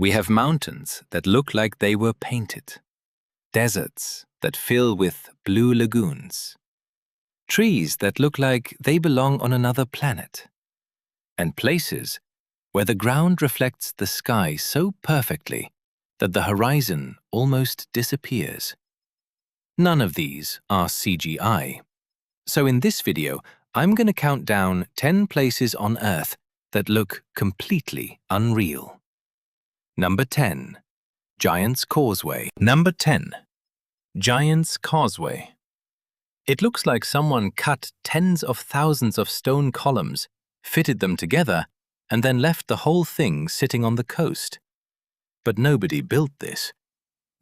We have mountains that look like they were painted, deserts that fill with blue lagoons, trees that look like they belong on another planet, and places where the ground reflects the sky so perfectly that the horizon almost disappears. None of these are CGI. So in this video, I'm going to count down 10 places on Earth that look completely unreal. Number 10. Giant's Causeway. Number 10. Giant's Causeway. It looks like someone cut tens of thousands of stone columns, fitted them together, and then left the whole thing sitting on the coast. But nobody built this.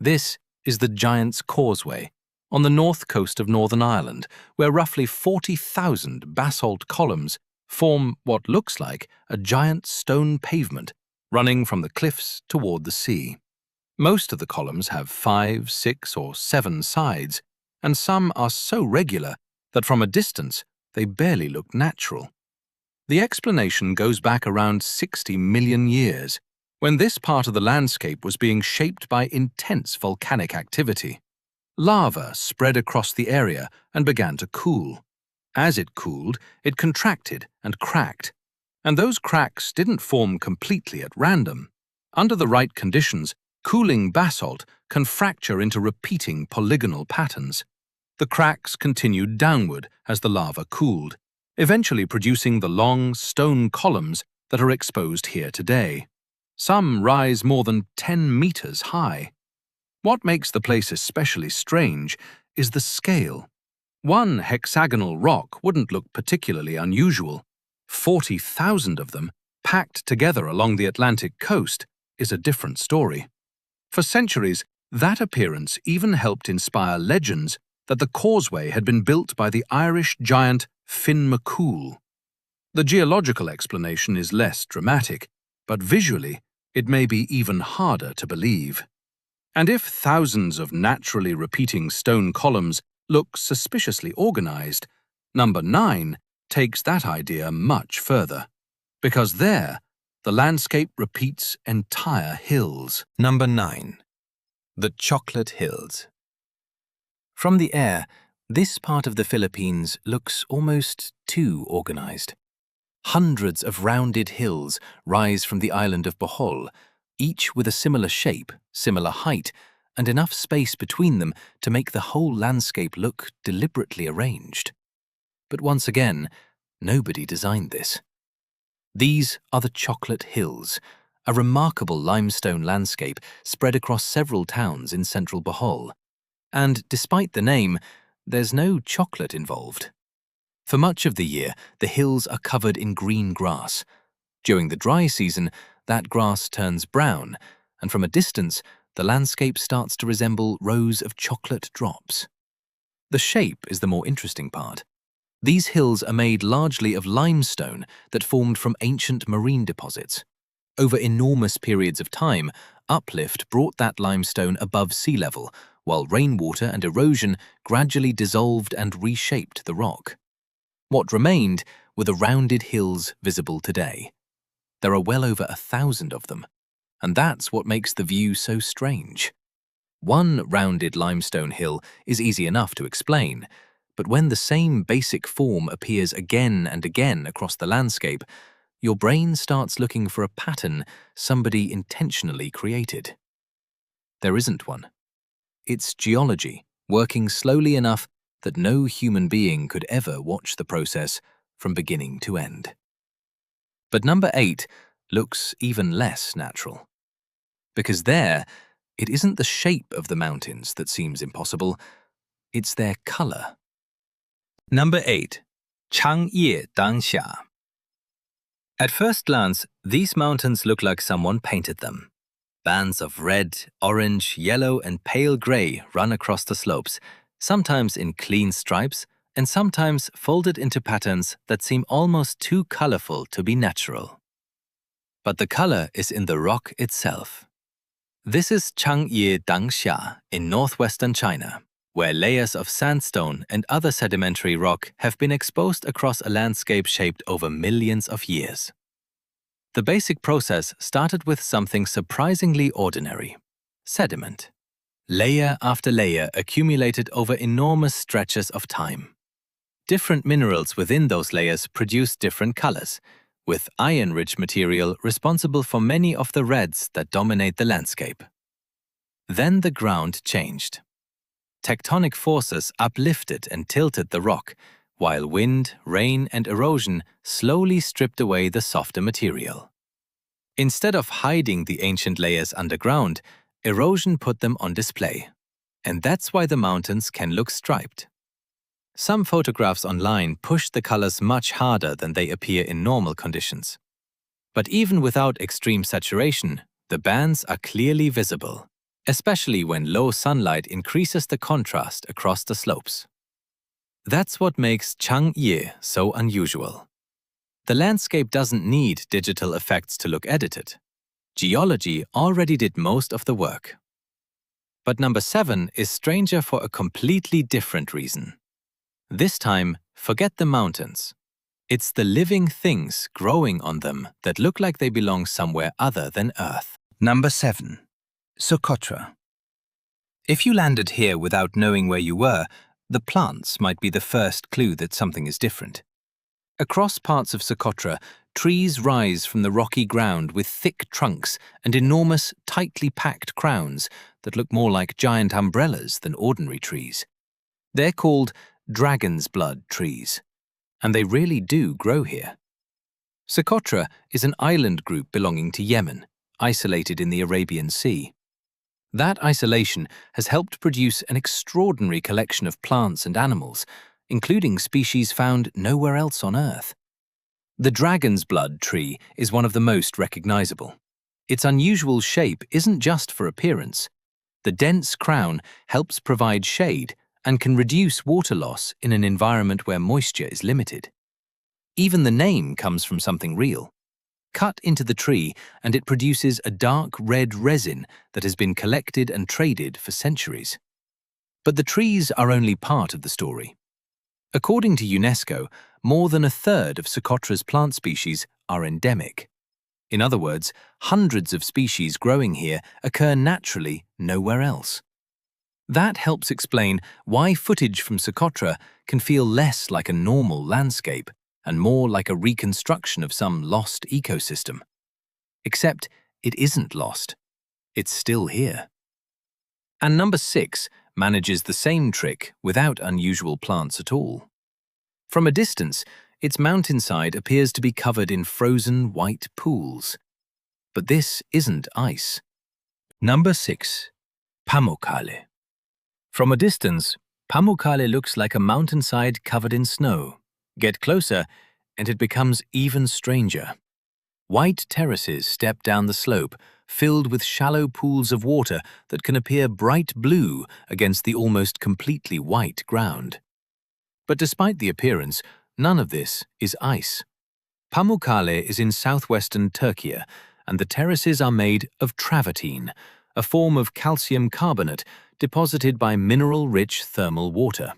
This is the Giant's Causeway, on the north coast of Northern Ireland, where roughly 40,000 basalt columns form what looks like a giant stone pavement running from the cliffs toward the sea. Most of the columns have 5, 6, or 7 sides, and some are so regular that from a distance they barely look natural. The explanation goes back around 60 million years, when this part of the landscape was being shaped by intense volcanic activity. Lava spread across the area and began to cool. As it cooled, it contracted and cracked. And those cracks didn't form completely at random. Under the right conditions, cooling basalt can fracture into repeating polygonal patterns. The cracks continued downward as the lava cooled, eventually producing the long stone columns that are exposed here today. Some rise more than 10 meters high. What makes the place especially strange is the scale. One hexagonal rock wouldn't look particularly unusual. 40,000 of them, packed together along the Atlantic coast, is a different story. For centuries, that appearance even helped inspire legends that the causeway had been built by the Irish giant Finn McCool. The geological explanation is less dramatic, but visually, it may be even harder to believe. And if thousands of naturally repeating stone columns look suspiciously organized, number 9 takes that idea much further, because there, the landscape repeats entire hills. Number 9. The Chocolate Hills. From the air, this part of the Philippines looks almost too organized. Hundreds of rounded hills rise from the island of Bohol, each with a similar shape, similar height, and enough space between them to make the whole landscape look deliberately arranged. But once again, nobody designed this. These are the Chocolate Hills, a remarkable limestone landscape spread across several towns in central Bohol. And despite the name, there's no chocolate involved. For much of the year, the hills are covered in green grass. During the dry season, that grass turns brown, and from a distance, the landscape starts to resemble rows of chocolate drops. The shape is the more interesting part. These hills are made largely of limestone that formed from ancient marine deposits. Over enormous periods of time, uplift brought that limestone above sea level, while rainwater and erosion gradually dissolved and reshaped the rock. What remained were the rounded hills visible today. There are well over 1,000 of them, and that's what makes the view so strange. One rounded limestone hill is easy enough to explain, but when the same basic form appears again and again across the landscape, your brain starts looking for a pattern somebody intentionally created. There isn't one. It's geology, working slowly enough that no human being could ever watch the process from beginning to end. But number 8 looks even less natural. Because there, it isn't the shape of the mountains that seems impossible, it's their color. Number 8. Zhangye Danxia. At first glance, these mountains look like someone painted them. Bands of red, orange, yellow, and pale gray run across the slopes, sometimes in clean stripes, and sometimes folded into patterns that seem almost too colorful to be natural. But the color is in the rock itself. This is Zhangye Danxia in northwestern China, where layers of sandstone and other sedimentary rock have been exposed across a landscape shaped over millions of years. The basic process started with something surprisingly ordinary: sediment. Layer after layer accumulated over enormous stretches of time. Different minerals within those layers produce different colors, with iron-rich material responsible for many of the reds that dominate the landscape. Then the ground changed. Tectonic forces uplifted and tilted the rock, while wind, rain, and erosion slowly stripped away the softer material. Instead of hiding the ancient layers underground, erosion put them on display. And that's why the mountains can look striped. Some photographs online push the colors much harder than they appear in normal conditions. But even without extreme saturation, the bands are clearly visible, especially when low sunlight increases the contrast across the slopes. That's what makes Zhangye so unusual. The landscape doesn't need digital effects to look edited. Geology already did most of the work. But number 7 is stranger for a completely different reason. This time, forget the mountains. It's the living things growing on them that look like they belong somewhere other than Earth. Number 7. Socotra. If you landed here without knowing where you were, the plants might be the first clue that something is different. Across parts of Socotra, trees rise from the rocky ground with thick trunks and enormous, tightly packed crowns that look more like giant umbrellas than ordinary trees. They're called dragon's blood trees, and they really do grow here. Socotra is an island group belonging to Yemen, isolated in the Arabian Sea. That isolation has helped produce an extraordinary collection of plants and animals, including species found nowhere else on Earth. The dragon's blood tree is one of the most recognizable. Its unusual shape isn't just for appearance. The dense crown helps provide shade and can reduce water loss in an environment where moisture is limited. Even the name comes from something real. Cut into the tree and it produces a dark red resin that has been collected and traded for centuries. But the trees are only part of the story. According to UNESCO, more than a third of Socotra's plant species are endemic. In other words, hundreds of species growing here occur naturally nowhere else. That helps explain why footage from Socotra can feel less like a normal landscape and more like a reconstruction of some lost ecosystem. Except it isn't lost. It's still here. And number 6 manages the same trick without unusual plants at all. From a distance, its mountainside appears to be covered in frozen white pools. But this isn't ice. Number 6. Pamukkale. From a distance, Pamukkale looks like a mountainside covered in snow. Get closer, and it becomes even stranger. White terraces step down the slope, filled with shallow pools of water that can appear bright blue against the almost completely white ground. But despite the appearance, none of this is ice. Pamukkale is in southwestern Turkey, and the terraces are made of travertine, a form of calcium carbonate deposited by mineral-rich thermal water.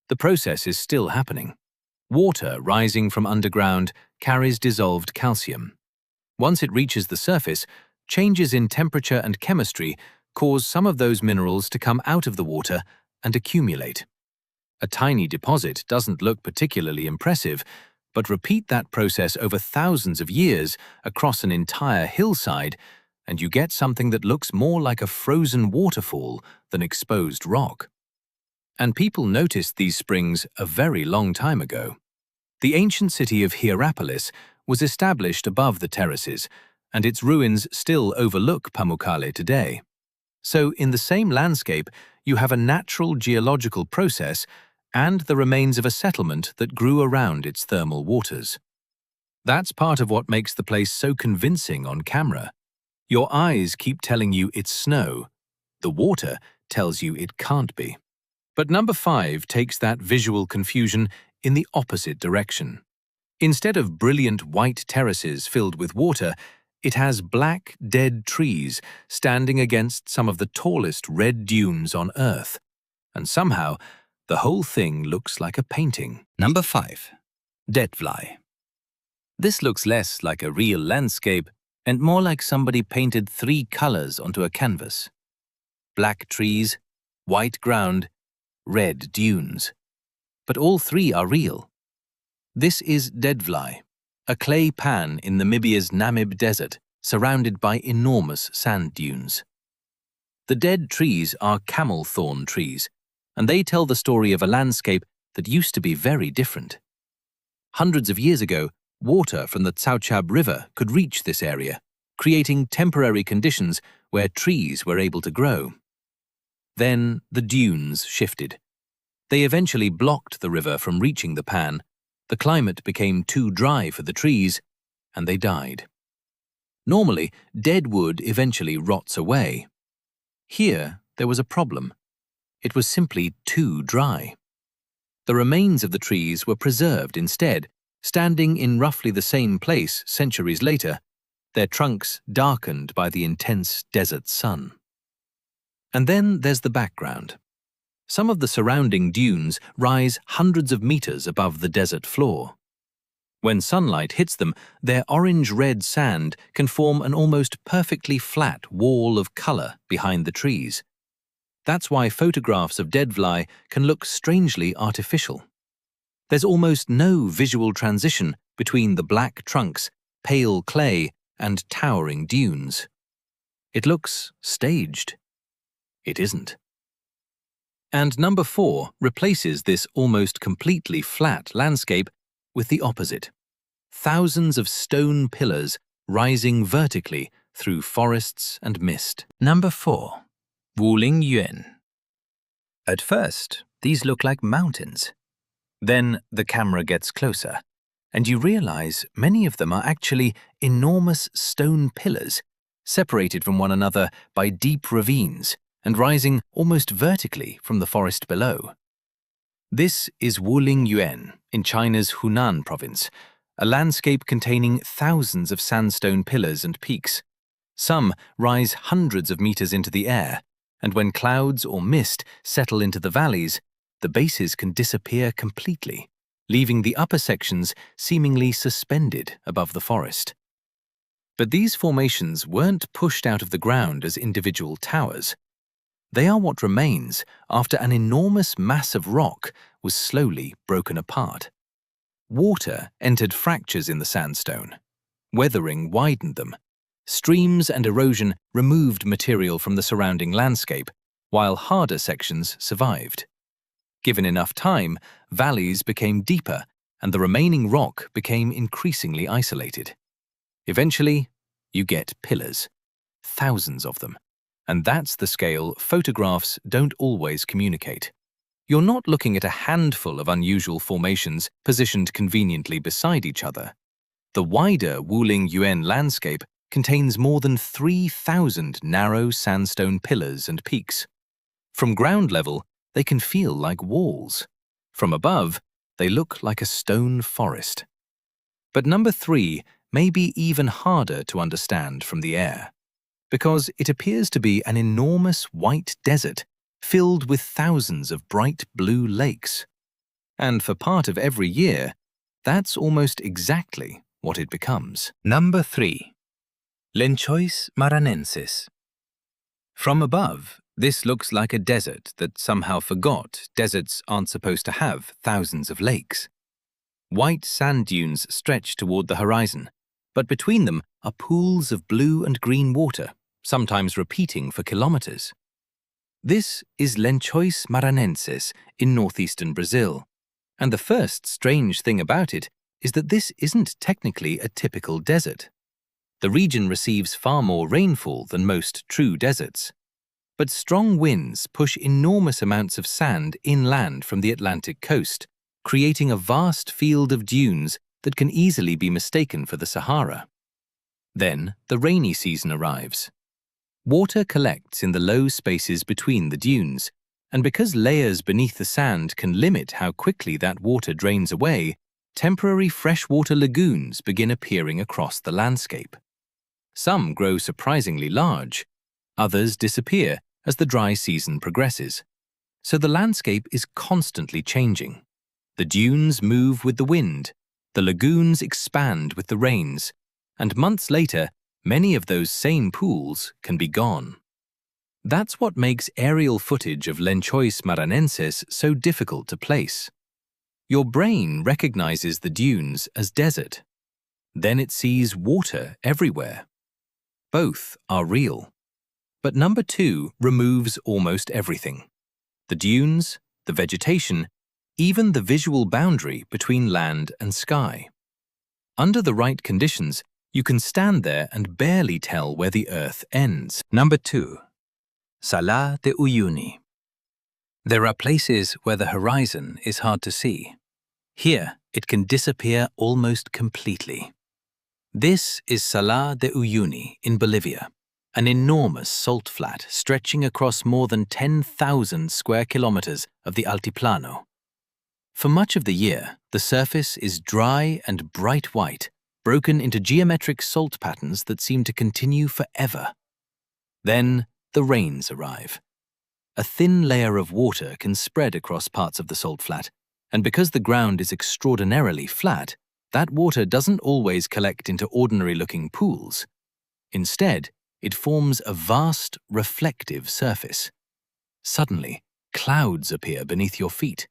The process is still happening. Water rising from underground carries dissolved calcium. Once it reaches the surface, changes in temperature and chemistry cause some of those minerals to come out of the water and accumulate. A tiny deposit doesn't look particularly impressive, but repeat that process over thousands of years across an entire hillside, and you get something that looks more like a frozen waterfall than exposed rock. And people noticed these springs a very long time ago. The ancient city of Hierapolis was established above the terraces, and its ruins still overlook Pamukkale today. So in the same landscape, you have a natural geological process and the remains of a settlement that grew around its thermal waters. That's part of what makes the place so convincing on camera. Your eyes keep telling you it's snow. The water tells you it can't be. But number 5 takes that visual confusion in the opposite direction. Instead of brilliant white terraces filled with water, it has black, dead trees standing against some of the tallest red dunes on Earth. And somehow, the whole thing looks like a painting. Number 5. Deadvlei. This looks less like a real landscape and more like somebody painted 3 colors onto a canvas. Black trees, white ground, red dunes. But all 3 are real. This is Deadvlei, a clay pan in Namibia's Namib Desert, surrounded by enormous sand dunes. The dead trees are camel thorn trees, and they tell the story of a landscape that used to be very different. Hundreds of years ago, water from the Tsauchab River could reach this area, creating temporary conditions where trees were able to grow. Then the dunes shifted. They eventually blocked the river from reaching the pan. The climate became too dry for the trees, and they died. Normally, dead wood eventually rots away. Here, there was a problem. It was simply too dry. The remains of the trees were preserved instead, standing in roughly the same place centuries later, their trunks darkened by the intense desert sun. And then there's the background. Some of the surrounding dunes rise hundreds of meters above the desert floor. When sunlight hits them, their orange-red sand can form an almost perfectly flat wall of color behind the trees. That's why photographs of Deadvlei can look strangely artificial. There's almost no visual transition between the black trunks, pale clay, and towering dunes. It looks staged. It isn't. And number 4 replaces this almost completely flat landscape with the opposite. Thousands of stone pillars rising vertically through forests and mist. Number 4. Wulingyuan. At first, these look like mountains. Then the camera gets closer, and you realize many of them are actually enormous stone pillars, separated from one another by deep ravines and rising almost vertically from the forest below. This is Wulingyuan in China's Hunan province, a landscape containing thousands of sandstone pillars and peaks. Some rise hundreds of meters into the air, and when clouds or mist settle into the valleys, the bases can disappear completely, leaving the upper sections seemingly suspended above the forest. But these formations weren't pushed out of the ground as individual towers. They are what remains after an enormous mass of rock was slowly broken apart. Water entered fractures in the sandstone. Weathering widened them. Streams and erosion removed material from the surrounding landscape, while harder sections survived. Given enough time, valleys became deeper, and the remaining rock became increasingly isolated. Eventually, you get pillars, thousands of them. And that's the scale photographs don't always communicate. You're not looking at a handful of unusual formations positioned conveniently beside each other. The wider Wulingyuan landscape contains more than 3,000 narrow sandstone pillars and peaks. From ground level, they can feel like walls. From above, they look like a stone forest. But number 3 may be even harder to understand from the air, because it appears to be an enormous white desert filled with thousands of bright blue lakes. And for part of every year, that's almost exactly what it becomes. Number 3. Lençóis Maranhenses. From above, this looks like a desert that somehow forgot deserts aren't supposed to have thousands of lakes. White sand dunes stretch toward the horizon, but between them are pools of blue and green water, sometimes repeating for kilometers. This is Lençóis Maranhenses in northeastern Brazil, and the first strange thing about it is that this isn't technically a typical desert. The region receives far more rainfall than most true deserts, but strong winds push enormous amounts of sand inland from the Atlantic coast, creating a vast field of dunes that can easily be mistaken for the Sahara. Then the rainy season arrives. Water collects in the low spaces between the dunes, and because layers beneath the sand can limit how quickly that water drains away, temporary freshwater lagoons begin appearing across the landscape. Some grow surprisingly large, others disappear as the dry season progresses. So the landscape is constantly changing. The dunes move with the wind, The lagoons expand with the rains, and months later, many of those same pools can be gone. That's what makes aerial footage of Lençóis Maranhenses so difficult to place. Your brain recognizes the dunes as desert. Then it sees water everywhere. Both are real. But number 2 removes almost everything. The dunes, the vegetation, even the visual boundary between land and sky. Under the right conditions, you can stand there and barely tell where the earth ends. Number 2. Salar de Uyuni. There are places where the horizon is hard to see. Here, it can disappear almost completely. This is Salar de Uyuni in Bolivia, an enormous salt flat stretching across more than 10,000 square kilometers of the Altiplano. For much of the year, the surface is dry and bright white, broken into geometric salt patterns that seem to continue forever. Then the rains arrive. A thin layer of water can spread across parts of the salt flat, and because the ground is extraordinarily flat, that water doesn't always collect into ordinary-looking pools. Instead, it forms a vast, reflective surface. Suddenly, clouds appear beneath your feet.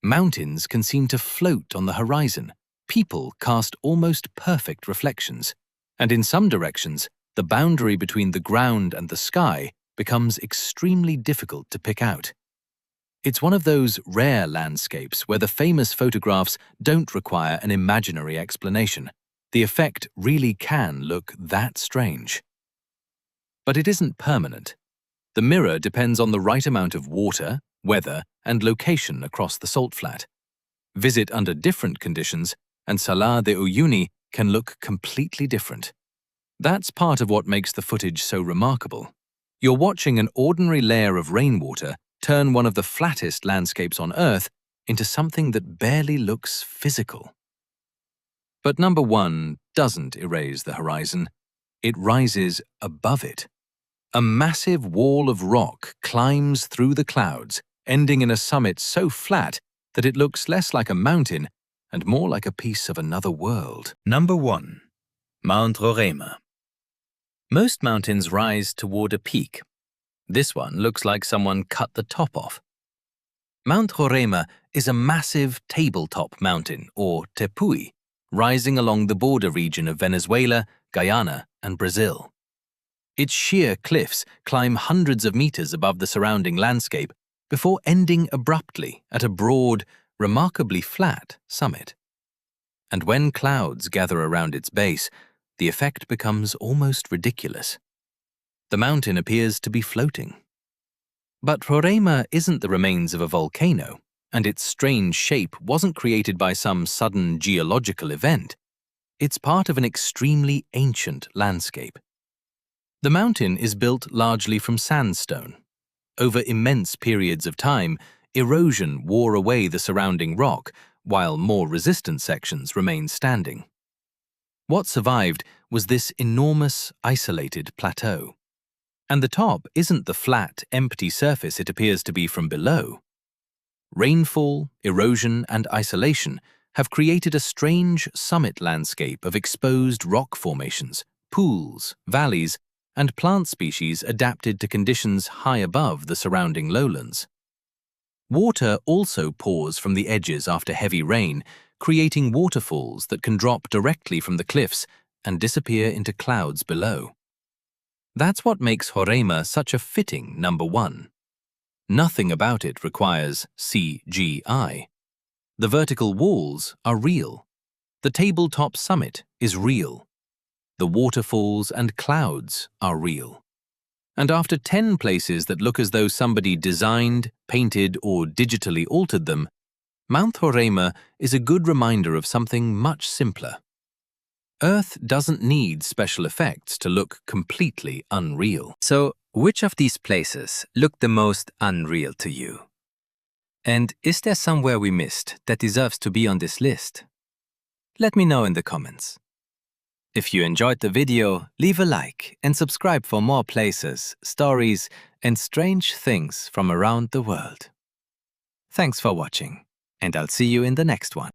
Mountains can seem to float on the horizon. People cast almost perfect reflections, and in some directions, the boundary between the ground and the sky becomes extremely difficult to pick out. It's one of those rare landscapes where the famous photographs don't require an imaginary explanation. The effect really can look that strange. But it isn't permanent. The mirror depends on the right amount of water, weather, and location across the salt flat. Visit under different conditions, and Salar de Uyuni can look completely different. That's part of what makes the footage so remarkable. You're watching an ordinary layer of rainwater turn one of the flattest landscapes on Earth into something that barely looks physical. But number 1 doesn't erase the horizon. It rises above it. A massive wall of rock climbs through the clouds, ending in a summit so flat that it looks less like a mountain and more like a piece of another world. Number 1. Mount Roraima. Most mountains rise toward a peak. This one looks like someone cut the top off. Mount Roraima is a massive tabletop mountain, or tepui, rising along the border region of Venezuela, Guyana, and Brazil. Its sheer cliffs climb hundreds of meters above the surrounding landscape before ending abruptly at a broad, remarkably flat summit. And when clouds gather around its base, the effect becomes almost ridiculous. The mountain appears to be floating. But Roraima isn't the remains of a volcano, and its strange shape wasn't created by some sudden geological event. It's part of an extremely ancient landscape. The mountain is built largely from sandstone. Over immense periods of time, erosion wore away the surrounding rock, while more resistant sections remained standing. What survived was this enormous, isolated plateau. And the top isn't the flat, empty surface it appears to be from below. Rainfall, erosion, and isolation have created a strange summit landscape of exposed rock formations, pools, valleys, and plant species adapted to conditions high above the surrounding lowlands. Water also pours from the edges after heavy rain, creating waterfalls that can drop directly from the cliffs and disappear into clouds below. That's what makes Roraima such a fitting number 1. Nothing about it requires CGI. The vertical walls are real. The tabletop summit is real. The waterfalls and clouds are real. And after 10 places that look as though somebody designed, painted, or digitally altered them, Mount Roraima is a good reminder of something much simpler. Earth doesn't need special effects to look completely unreal. So, which of these places look the most unreal to you? And is there somewhere we missed that deserves to be on this list? Let me know in the comments. If you enjoyed the video, leave a like and subscribe for more places, stories, and strange things from around the world. Thanks for watching, and I'll see you in the next one.